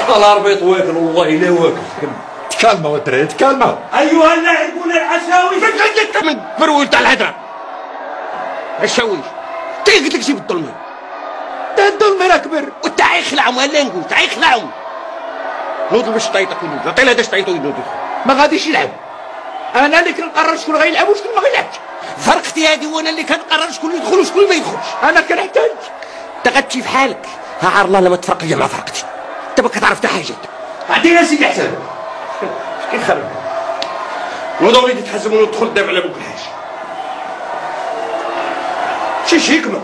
الاربيط واكل والله الا واكل. تكلموا الدراري تكلموا. ايها اللاعبون العشاوي من برول تاع الهدره الشاويش قلت لك جيب الظلمه. ده الظلم راه كبر وتاع يخلعهم هلا نقول تاع يخلعهم. نوض باش تعيطك ونوض عطينا هذا تعيطوا ونوض. ما غاديش يلعب. انا اللي كنقرر شكون غيلعب وشكون ما غيلعبش. فرقتي هذه وانا اللي كنقرر شكون يدخل وشكون ما يدخلش. انا كنحتاج. انت غتمشي في حالك. ها عار الله لما تفرق مع فرقتي. انت ما كتعرف حتى حاجه. عطينا سيدي حسن. اش كيخرب؟ نوض وليدي تحزموا وندخل دابا على بوك الحاج. شي حكمه.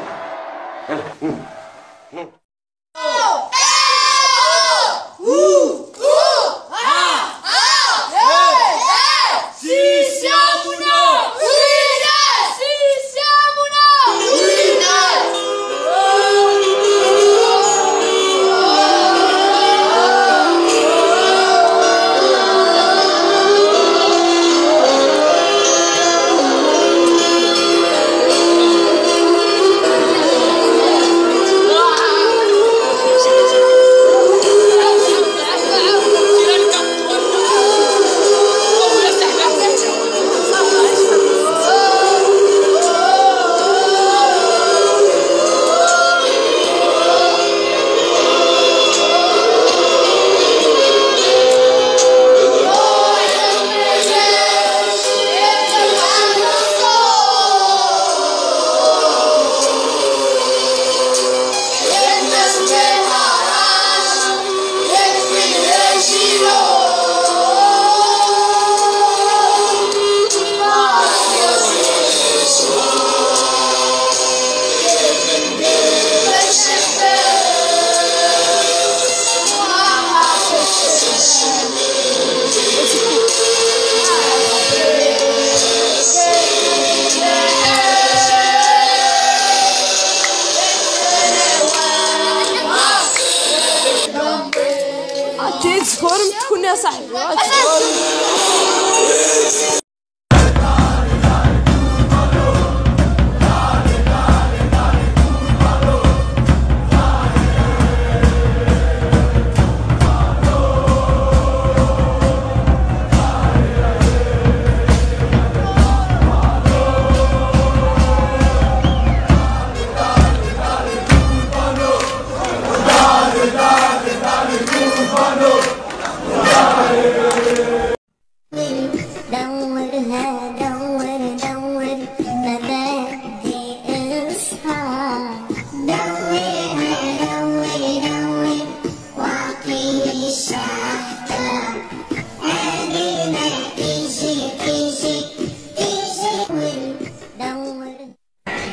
تفورم تكون يا صاحبي.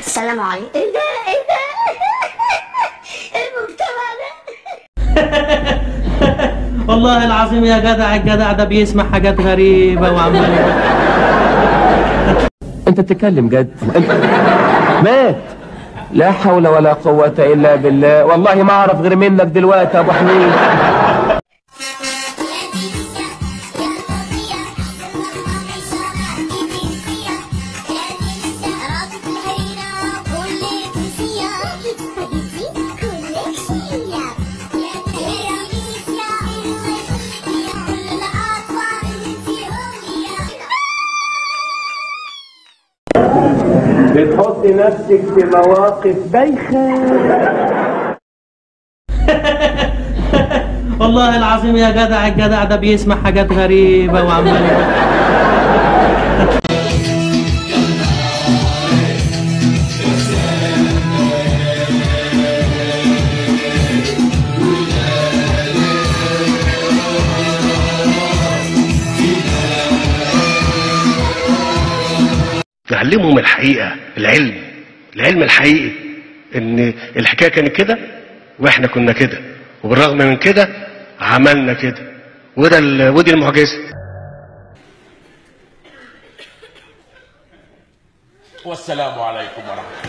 السلام عليكم. ايه ده ايه ده المجتمع ده. والله العظيم يا جدع الجدع ده بيسمع حاجات غريبة وعمال. انت بتتكلم جد؟ مات. لا حول ولا قوة الا بالله. والله ما اعرف غير منك دلوقتي يا ابو حميد. بتحطي نفسك في مواقف بايخة. والله العظيم يا جدع الجدع ده بيسمع حاجات غريبة وعمال. تعلمهم الحقيقة، العلم الحقيقي ان الحكاية كانت كده واحنا كنا كده، وبالرغم من كده عملنا كده، ودي المعجزة. والسلام عليكم ورحمة الله.